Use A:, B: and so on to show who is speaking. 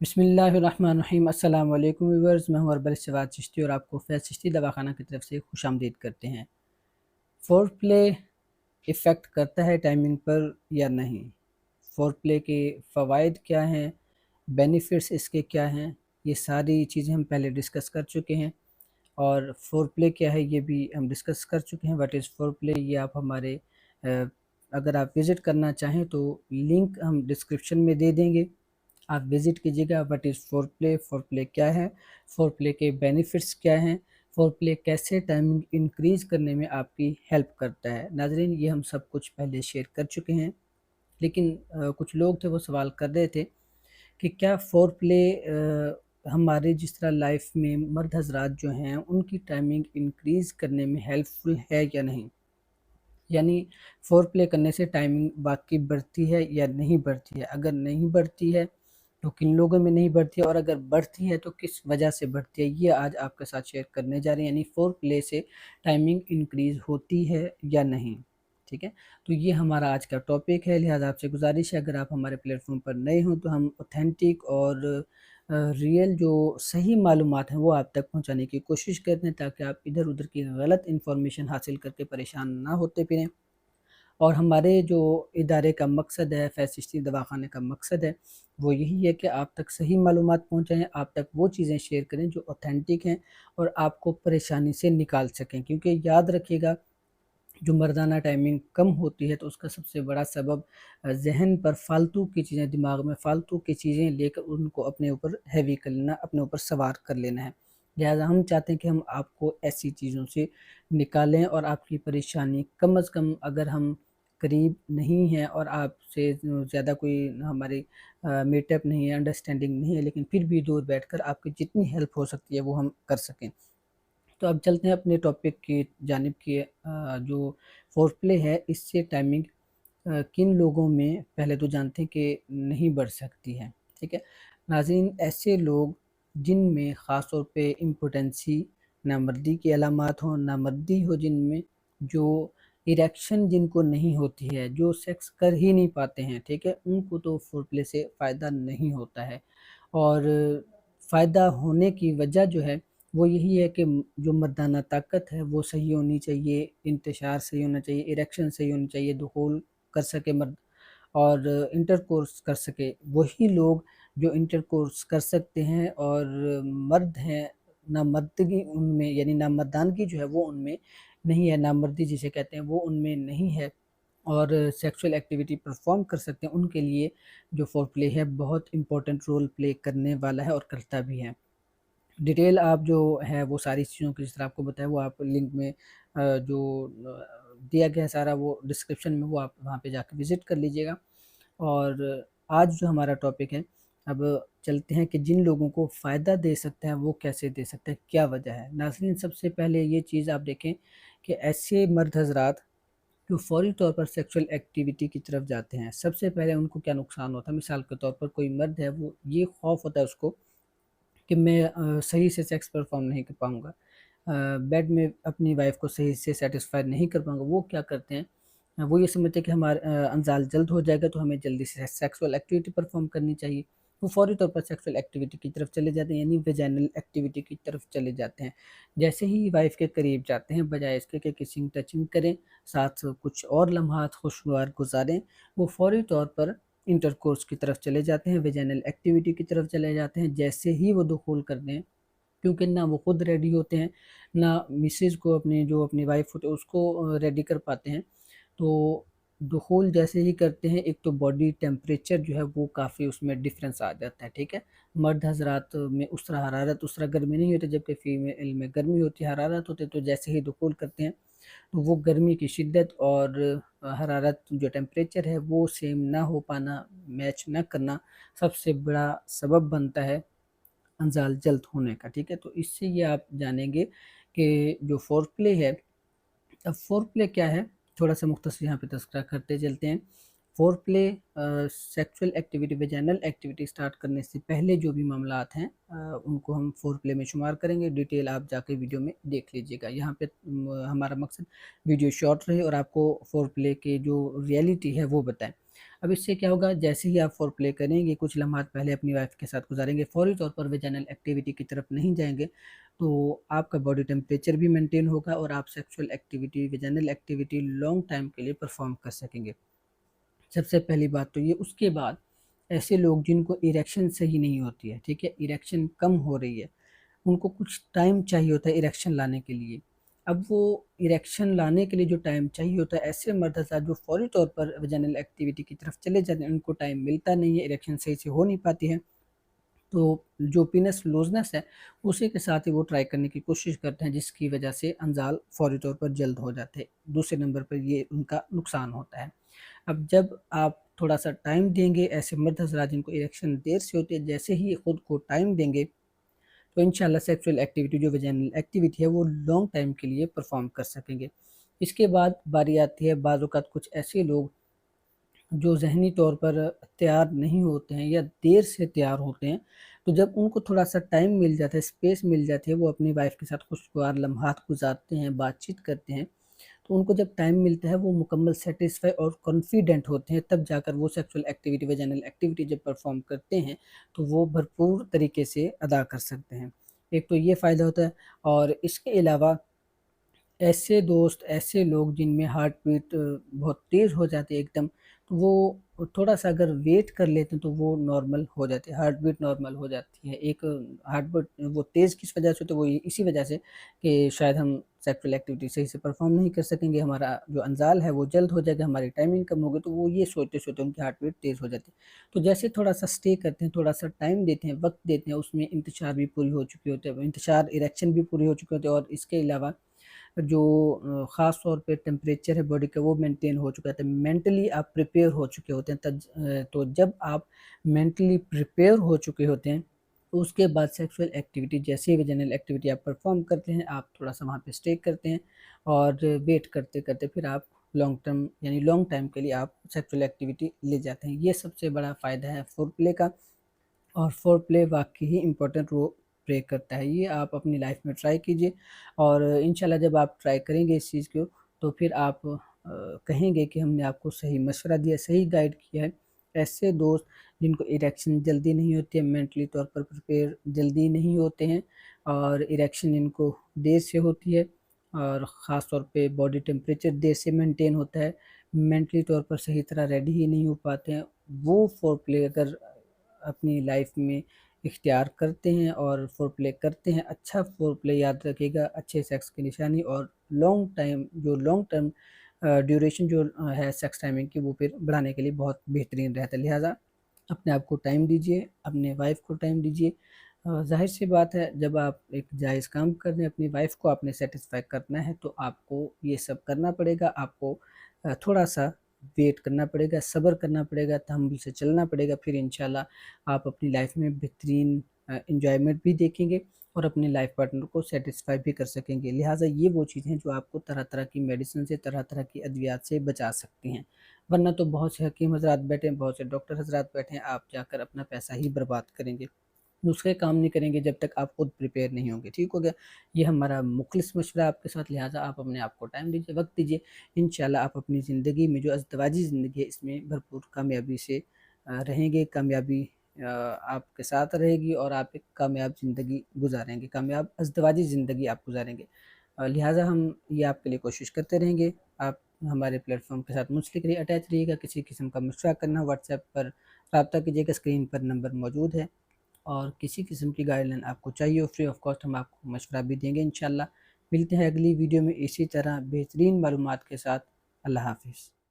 A: बिस्मिल्लाहिर्रहमानिर्रहीम। अस्सलाम वालेकुम व्यूअर्स, मैं हूं अरबल सवाद चिश्ती और आपको फैज़ चिश्ती दवाखाना की तरफ से खुशामदीद करते हैं। फोर प्ले इफ़ेक्ट करता है टाइमिंग पर या नहीं? फोर प्ले के फ़वाइद क्या हैं, बेनिफिट्स इसके क्या हैं, ये सारी चीज़ें हम पहले डिस्कस कर चुके हैं। और फोर प्ले क्या है ये भी हम डिस्कस कर चुके हैं। व्हाट इज़ फोर प्ले, ये आप हमारे अगर आप विज़िट करना चाहें तो लिंक हम डिस्क्रिप्शन में दे देंगे, आप विज़िट कीजिएगा। व्हाट इज़ फोर प्ले क्या है, फोर प्ले के बेनिफिट्स क्या हैं, फोर प्ले कैसे टाइमिंग इंक्रीज़ करने में आपकी हेल्प करता है। नाज़रीन, ये हम सब कुछ पहले शेयर कर चुके हैं, लेकिन कुछ लोग थे वो सवाल कर रहे थे कि क्या फोर प्ले हमारे जिस तरह लाइफ में मर्द हजरात जो हैं उनकी टाइमिंग इंक्रीज़ करने में हेल्पफुल है या नहीं। यानी फोर प्ले करने से टाइमिंग वाकई बढ़ती है या नहीं बढ़ती है। अगर नहीं बढ़ती है तो किन लोगों में नहीं बढ़ती है, और अगर बढ़ती है तो किस वजह से बढ़ती है, ये आज आपके साथ शेयर करने जा रहे हैं। यानी फोर प्ले से टाइमिंग इंक्रीज़ होती है या नहीं। ठीक है, तो ये हमारा आज का टॉपिक है। लिहाजा आपसे गुजारिश है, अगर आप हमारे प्लेटफॉर्म पर नए हों तो हम ऑथेंटिक और रियल जो सही मालूमात हैं वो आप तक पहुंचाने की कोशिश करते हैं, ताकि आप इधर उधर की गलत इन्फॉर्मेशन हासिल करके परेशान ना होते फिरें। और हमारे जो इदारे का मकसद है, फैज़ चिश्ती दवाखाने का मकसद है, वो यही है कि आप तक सही मालूमात पहुँचाएँ, आप तक वो चीज़ें शेयर करें जो ऑथेंटिक हैं और आपको परेशानी से निकाल सकें। क्योंकि याद रखिएगा, जो मर्दाना टाइमिंग कम होती है तो उसका सबसे बड़ा सबब ज़हन पर फ़ालतू की चीज़ें, दिमाग में फ़ालतू की चीज़ें लेकर उनको अपने ऊपर हैवी कर लेना, अपने ऊपर सवार कर लेना है। लिहाजा हम चाहते हैं कि हम आपको ऐसी चीज़ों से निकालें और आपकी परेशानी कम अज़ कम, अगर हम करीब नहीं हैं और आपसे ज़्यादा कोई हमारी मीटअप नहीं है, अंडरस्टैंडिंग नहीं है, लेकिन फिर भी दूर बैठकर आपकी जितनी हेल्प हो सकती है वो हम कर सकें। तो अब चलते हैं अपने टॉपिक की जानिब की। जो फोर प्ले है इससे टाइमिंग किन लोगों में, पहले तो जानते हैं कि नहीं बढ़ सकती है। ठीक है नाज़रीन, ऐसे लोग जिनमें ख़ास तौर पे इम्पोटेंसी, नामर्दी की अलामात हों, नामर्दी हो जिनमें, जो इरेक्शन जिनको नहीं होती है, जो सेक्स कर ही नहीं पाते हैं, ठीक है, उनको तो फोर प्ले से फ़ायदा नहीं होता है। और फ़ायदा होने की वजह जो है वो यही है कि जो मर्दाना ताकत है वो सही होनी चाहिए, इंतशार सही होना चाहिए, इरेक्शन सही होनी चाहिए, दुखूल कर सके मर्द और इंटरकोर्स कर सके। वही लोग जो इंटरकोर्स कर सकते हैं और मर्द हैं, नामर्दगी उनमें, यानी नामर्दानगी जो है वो उनमें नहीं है, नामर्दी जिसे कहते हैं वो उनमें नहीं है, और सेक्सुअल एक्टिविटी परफॉर्म कर सकते हैं, उनके लिए जो फोर प्ले है बहुत इंपॉर्टेंट रोल प्ले करने वाला है और करता भी है। डिटेल आप जो है वो सारी चीज़ों की, जिस तरह आपको बताया, वो आप लिंक में जो दिया गया है सारा, वो डिस्क्रिप्शन में, वो आप वहाँ पे जाकर विज़िट कर लीजिएगा। और आज जो हमारा टॉपिक है, अब चलते हैं कि जिन लोगों को फ़ायदा दे सकता है वो कैसे दे सकता है, क्या वजह है। नाज़रीन, सबसे पहले ये चीज़ आप देखें कि ऐसे मर्द हज़रात जो फ़ौरी तौर पर सेक्सुअल एक्टिविटी की तरफ जाते हैं, सबसे पहले उनको क्या नुकसान होता है। मिसाल के तौर पर कोई मर्द है, वो ये खौफ होता है उसको कि मैं सही से सेक्स परफॉर्म नहीं कर पाऊँगा, बेड में अपनी वाइफ़ को सही से सैटिस्फाई नहीं कर पाऊँगा। वो क्या करते हैं, वो ये समझते हैं कि हमारा अंजाल जल्द हो जाएगा तो हमें जल्दी से सेक्सुअल एक्टिविटी परफॉर्म करनी चाहिए। वो फ़ौरी तौर पर सेक्सुअल एक्टिविटी की तरफ चले जाते हैं, यानी वेजाइनल एक्टिविटी की तरफ चले जाते हैं। जैसे ही वाइफ़ के करीब जाते हैं, बजाय इसके कि किसिंग टचिंग करें, साथ कुछ और लम्हात खुशगवार गुज़ारें, वो फ़ौरी तौर पर इंटरकोर्स की तरफ चले जाते हैं, वेजाइनल एक्टिविटी की तरफ चले जाते हैं। जैसे ही वो दुखूल करते हैं, क्योंकि ना वो खुद रेडी होते हैं, ना मिसेज़ को, अपनी जो अपनी वाइफ़ होती है उसको रेडी कर पाते हैं। तो दुखूल जैसे ही करते हैं, एक तो बॉडी टेम्परेचर जो है वो काफ़ी उसमें डिफ़रेंस आ जाता है, ठीक है। मर्द हज़रात में उस तरह हरारत, उस तरह गर्मी नहीं होती, जबकि फ़ीमेल में गर्मी होती है, हरारत होती है। तो जैसे ही दुखूल करते हैं तो वो गर्मी की शिद्दत और हरारत, जो टेम्परेचर है वो सेम ना हो पाना, मैच ना करना, सबसे बड़ा सबब बनता है अंजाल जल्द होने का, ठीक है। तो इससे ये आप जानेंगे कि जो फोर प्ले है, अब फोर प्ले क्या है, थोड़ा सा मुख्तसर यहाँ पे तज़किरा करते चलते हैं। Four play sexual activity, vaginal activity start करने से पहले जो भी मामलात हैं उनको हम फोर प्ले में शुमार करेंगे। डिटेल आप जाके वीडियो में देख लीजिएगा। यहाँ पे हमारा मकसद वीडियो शॉर्ट रहे और आपको फोर प्ले के जो रियलिटी है वो बताएं। अब इससे क्या होगा, जैसे ही आप फोर प्ले करेंगे, कुछ लम्हात पहले अपनी वाइफ के साथ गुजारेंगे, फौरी तौर पर वेजाइनल एक्टिविटी की तरफ नहीं जाएंगे, तो आपका बॉडी टेम्परेचर भी मेंटेन होगा और आप sexual activity, vaginal activity long time के लिए परफॉर्म कर सकेंगे। सबसे पहली बात तो ये। उसके बाद ऐसे लोग जिनको इरेक्शन सही नहीं होती है, ठीक है, इरेक्शन कम हो रही है, उनको कुछ टाइम चाहिए होता है इरेक्शन लाने के लिए। अब वो इरेक्शन लाने के लिए जो टाइम चाहिए होता है, ऐसे मर्द हज़रात जो फौरी तौर पर वजाइनल एक्टिविटी की तरफ चले जाते हैं, उनको टाइम मिलता नहीं है, इरेक्शन सही से हो नहीं पाती है, तो जो पीनस लूजनेस है उसी के साथ ही वो ट्राई करने की कोशिश करते हैं, जिसकी वजह से अंजाल फौरी तौर पर जल्द हो जाते हैं। दूसरे नंबर पर ये उनका नुकसान होता है। अब जब आप थोड़ा सा टाइम देंगे ऐसे मर्द हज़रात जिनको इरेक्शन देर से होती है, जैसे ही खुद को टाइम देंगे तो इंशाल्लाह सेक्सुअल एक्टिविटी जो वेजाइनल एक्टिविटी है वो लॉन्ग टाइम के लिए परफॉर्म कर सकेंगे। इसके बाद बारी आती है बाज़ औक़ात कुछ ऐसे लोग जो ज़हनी तौर पर तैयार नहीं होते हैं या देर से तैयार होते हैं, तो जब उनको थोड़ा-सा टाइम मिल जाता है, स्पेस मिल जाती है, वो अपनी वाइफ़ के साथ खुशगवार लम्हात गुज़ारते हैं, बातचीत करते हैं, तो उनको जब टाइम मिलता है वो मुकम्मल सैटिस्फाई और कॉन्फिडेंट होते हैं, तब जाकर वो सेक्सुअल एक्टिविटी, वेजाइनल एक्टिविटी जब परफॉर्म करते हैं, तो वो भरपूर तरीके से अदा कर सकते हैं। एक तो ये फ़ायदा होता है, और इसके अलावा ऐसे दोस्त, ऐसे लोग जिनमें हार्ट बीट बहुत तेज़ हो जाती है एकदम, तो वो थोड़ा-सा अगर वेट कर लेते हैं तो वो नॉर्मल हो जाती है, हार्ट बीट नॉर्मल हो जाती है। एक हार्ट बीट वो तेज़ किस वजह से, तो वो इसी वजह से कि शायद हम सेक्सुअल एक्टिविटी सही से परफ़ॉर्म नहीं कर सकेंगे, हमारा जो अंजाल है वो जल्द हो जाएगा, हमारी टाइमिंग कम होगी, तो वो ये सोचते-सोचते उनकी हार्ट बीट तेज़ हो जाती है। तो जैसे थोड़ा-सा स्टे करते हैं, थोड़ा-सा टाइम देते हैं, वक़्त देते हैं, उसमें इंतशार भी पूरी हो चुकी होती है, इंतशार इरेक्शन भी पूरी हो चुके होते हैं, और इसके अलावा जो ख़ास तौर पे टेम्परेचर है बॉडी का वो मेंटेन हो चुका है, मेंटली आप प्रिपेयर हो चुके होते हैं, तो जब आप मेंटली प्रिपेयर हो चुके होते हैं, तो उसके बाद सेक्सुअल एक्टिविटी, जैसे ही वेजाइनल एक्टिविटी आप परफॉर्म करते हैं, आप थोड़ा-सा वहाँ पे स्टे करते हैं, और वेट करते-करते फिर आप लॉन्ग टर्म यानी लॉन्ग टाइम के लिए आप सेक्सुअल एक्टिविटी ले जाते हैं। ये सबसे बड़ा फ़ायदा है फोरप्ले का, और फोर प्ले वाक़ई ही इम्पोर्टेंट रोल प्ले करता है। ये आप अपनी लाइफ में ट्राई कीजिए, और इंशाल्लाह जब आप ट्राई करेंगे इस चीज़ को, तो फिर आप कहेंगे कि हमने आपको सही मशवरा दिया, सही गाइड किया है। ऐसे दोस्त जिनको इरेक्शन जल्दी नहीं होती है, मेंटली तौर पर प्रिपेयर जल्दी नहीं होते हैं, और इरेक्शन इनको देर से होती है, और ख़ास तौर पे बॉडी टेम्परेचर देर से मेंटेन होता है, मेंटली तौर पर सही तरह रेडी ही नहीं हो पाते हैं, वो फोर प्ले अगर अपनी लाइफ में इख्तियार करते हैं और फोर प्ले करते हैं, अच्छा फोर प्ले याद रखिएगा, अच्छे सेक्स की निशानी, और लॉन्ग टर्म ड्यूरेशन जो है सेक्स टाइमिंग की, वो फिर बढ़ाने के लिए बहुत बेहतरीन रहता है। लिहाजा अपने आप को टाइम दीजिए, अपने वाइफ को टाइम दीजिए। ज़ाहिर सी बात है, जब आप एक जायज़ काम कर रहे हैं, अपनी वाइफ को आपने सेटिस्फाई करना है, तो आपको ये सब करना पड़ेगा। आपको थोड़ा-सा वेट करना पड़ेगा, सब्र करना पड़ेगा, तहम्मुल से चलना पड़ेगा, फिर इंशाल्लाह आप अपनी लाइफ में बेहतरीन एन्जॉयमेंट भी देखेंगे, और अपने लाइफ पार्टनर को सैटिस्फाई भी कर सकेंगे। लिहाजा ये वो चीज़ें हैं जो आपको तरह-तरह की मेडिसिन से, तरह-तरह की अद्वियात से बचा सकती हैं। वरना तो बहुत से हकीम हज़रात बैठे हैं, बहुत से डॉक्टर हज़रात बैठे हैं, आप जाकर अपना पैसा ही बर्बाद करेंगे। दूसरे काम नहीं करेंगे जब तक आप खुद प्रिपेयर नहीं होंगे। ठीक हो गया? ये हमारा मुख़लिस मशवरा है आपके साथ, लिहाज़ा आप अपने आप को टाइम दीजिए, वक़्त दीजिए। इंशाल्लाह आप अपनी ज़िंदगी में जो अज़दवाजी ज़िंदगी है, इसमें भरपूर कामयाबी से रहेंगे, कामयाबी आपके साथ रहेगी, और आप एक कामयाब ज़िंदगी गुज़ारेंगे, कामयाब अज़दवाजी ज़िंदगी आप गुज़ारेंगे। लिहाजा हम ये आपके लिए कोशिश करते रहेंगे। आप हमारे प्लेटफ़ॉर्म के साथ मुंसलिक रहिए, अटैच रहिएगा। किसी किस्म का मशवरा करना हो व्हाट्सएप पर राब्ता कीजिएगा, स्क्रीन पर नंबर मौजूद है। और किसी किस्म की गाइडलाइन आपको चाहिए हो, फ्री ऑफ कॉस्ट हम आपको मशवरा भी देंगे इंशाल्लाह। मिलते हैं अगली वीडियो में इसी तरह बेहतरीन मालूमात के साथ। अल्लाह हाफ़िज़।